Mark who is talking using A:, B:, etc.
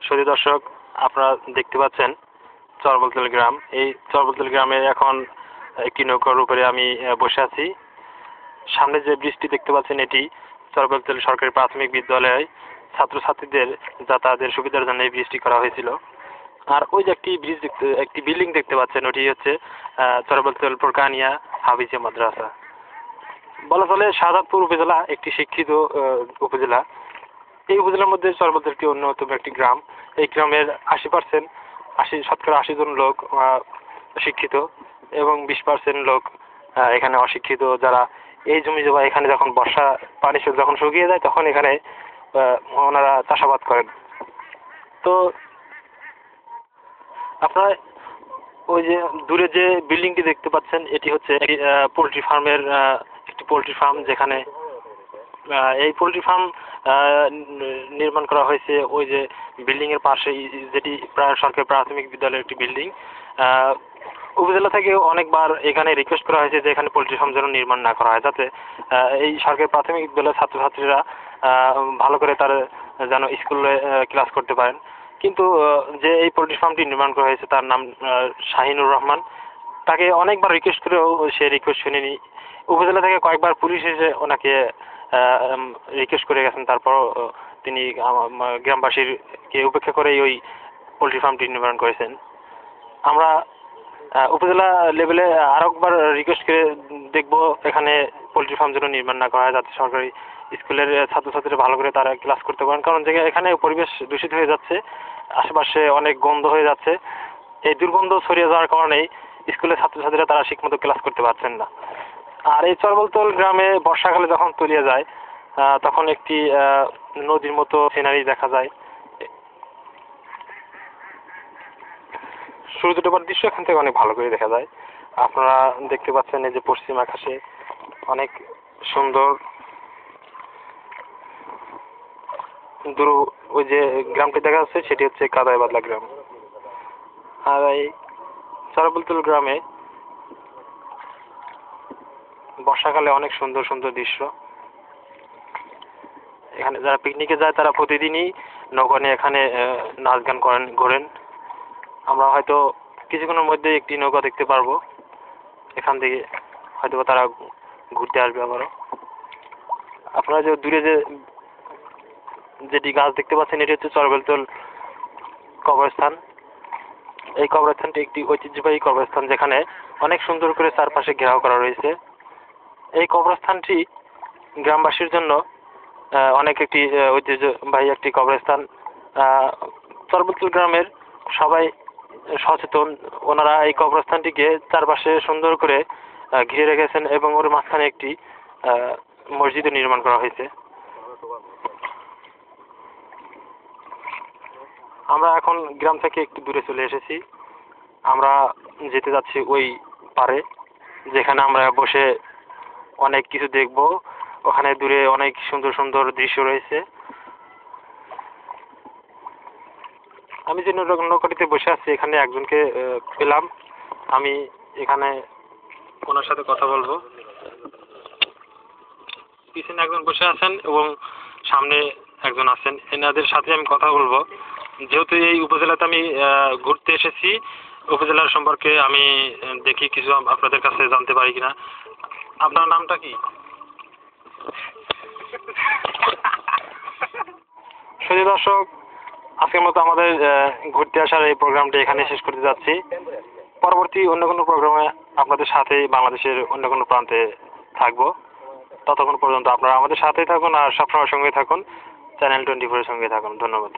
A: সুধী দর্শক, আপনারা দেখতে পাচ্ছেন চরবলতল গ্রাম। এই চরবলতল গ্রামে এখন একটি নৌকার উপরে আমি বসে আছি। সামনে যে ব্রিজটি দেখতে পাচ্ছেন এটি চরবলতল সরকারি প্রাথমিক বিদ্যালয় ছাত্রছাত্রীদের যাতায়াতের সুবিধার জন্য এই ব্রিজটি করা হয়েছিল। আর ওই যে একটি বিল্ডিং দেখতে পাচ্ছেন, ওটি হচ্ছে চরবলতল ফোরকানিয়া হাফিজিয়া মাদ্রাসা। বলা চলে শাহজাদপুর উপজেলা একটি শিক্ষিত উপজেলা। এই উপজেলার মধ্যে চরবলতল একটি অন্যতম একটি গ্রাম। এই গ্রামের 80% 80 জন লোক শিক্ষিত এবং 20% লোক এখানে অশিক্ষিত, যারা এই জমি জমা এখানে যখন বর্ষা পানি যখন শুকিয়ে যায় তখন এখানে ওনারা চাষাবাদ করেন। তো আপনারা ওই যে দূরে যে বিল্ডিংটি দেখতে পাচ্ছেন এটি হচ্ছে পোল্ট্রি ফার্মের একটি পোল্ট্রি ফার্ম, যেখানে এই পোল্ট্রি ফার্ম নির্মাণ করা হয়েছে ওই যে বিল্ডিং এর পাশে, যেটি সরকারি প্রাথমিক বিদ্যালয়ের একটি বিল্ডিং। উপজেলা থেকে অনেকবার এখানে রিকোয়েস্ট করা হয়েছে যে এখানে পোল্ট্রি ফার্ম যেন নির্মাণ না করা হয়, যাতে এই সরকারি প্রাথমিক বিদ্যালয়ের ছাত্রছাত্রীরা ভালো করে তারা যেন স্কুলে ক্লাস করতে পারেন। কিন্তু যে এই পোল্ট্রি ফার্মটি নির্মাণ করা হয়েছে তার নাম শাহিনুর রহমান। তাকে অনেকবার রিকোয়েস্ট করেও সে রিকোয়েস্ট শুনেনি। উপজেলা থেকে কয়েকবার পুলিশ এসে ওনাকে রিকোয়েস্ট করে গেছেন, তারপর তিনি গ্রামবাসীরকে উপেক্ষা করেই ওই পোল্ট্রি ফার্মটি নির্মাণ করেছেন। আমরা উপজেলা লেভেলে আরো একবার রিকোয়েস্ট করে দেখব এখানে পোল্ট্রি ফার্ম যেন নির্মাণ না করা হয়, যাতে সরকারি স্কুলের ছাত্রছাত্রীরা ভালো করে তারা ক্লাস করতে পারেন। কারণ এখানে পরিবেশ দূষিত হয়ে যাচ্ছে, আশেপাশে অনেক গন্ধ হয়ে যাচ্ছে। এই দুর্গন্ধ ছড়িয়ে যাওয়ার কারণেই স্কুলের ছাত্রছাত্রীরা তারা ঠিকমতো ক্লাস করতে পারছেন না। আর এই চরবলতল গ্রামে বর্ষাকালে যখন তলিয়ে যায় তখন একটি নদীর মতো সিনারি দেখা যায়। সূর্য ডোবার দৃশ্য এখান থেকে অনেক ভালো করে দেখা যায়। আপনারা দেখতে পাচ্ছেন এই যে পশ্চিম আকাশে অনেক সুন্দর দূর ওই যে গ্রামটি দেখা যাচ্ছে সেটি হচ্ছে কাদাইবাদলা গ্রাম। আর এই চরবলতল গ্রামে বর্ষাকালে অনেক সুন্দর সুন্দর দৃশ্য। এখানে যারা পিকনিকে যায় তারা প্রতিদিনই নৌকা নিয়ে এখানে নাচ গান করেন, ঘোরেন। আমরা হয়তো কিছুক্ষণের মধ্যে একটি নৌকা দেখতে পারবো, এখান থেকে হয়তো তারা ঘুরতে আসবে আবারও। আপনারা যে দূরে যেটি গাছ দেখতে পাচ্ছেন এটি হচ্ছে চরবলতল কবরস্থান। এই কবরস্থানটি একটি ঐতিহ্যবাহী কবরস্থান, যেখানে অনেক সুন্দর করে চারপাশে ঘেরাও করা রয়েছে। এই কবরস্থানটি গ্রামবাসীর জন্য অনেক একটি ঐতিহ্যবাহী একটি কবরস্থান। চরবলতল গ্রামের সবাই সচেতন, ওনারা এই কবরস্থানটিকে চারপাশে সুন্দর করে ঘিরে রেখেছেন এবং ওর মাঝখানে একটি মসজিদ নির্মাণ করা হয়েছে। আমরা এখন গ্রাম থেকে একটু দূরে চলে এসেছি। আমরা যেতে যাচ্ছি ওই পারে, যেখানে আমরা বসে অনেক কিছু দেখব। ওখানে দূরে অনেক সুন্দর সুন্দর দৃশ্য রয়েছে। আমি যে নৌকাটিতে বসে আছি এখানে একজনকে পেলাম, আমি এখানে ওনার সাথে কথা বলবো। পিছনে একজন বসে আছেন এবং সামনে একজন আছেন, এনাদের সাথে আমি কথা বলবো। যেহেতু এই উপজেলাতে আমি ঘুরতে এসেছি, উপজেলার সম্পর্কে আমি দেখি কিছু আপনাদের কাছে জানতে পারি কিনা। আপনার নামটা কি? সুধী দর্শক, আজকের মতো আমাদের ঘুরতে আসার এই প্রোগ্রামটি এখানে শেষ করতে যাচ্ছি। পরবর্তী অন্য কোনো প্রোগ্রামে আপনাদের সাথে বাংলাদেশের অন্য কোনো প্রান্তে থাকবো। ততক্ষণ পর্যন্ত আপনারা আমাদের সাথেই থাকুন আর সবসময় সঙ্গে থাকুন, চ্যানেল 24 এর সঙ্গে থাকুন। ধন্যবাদ।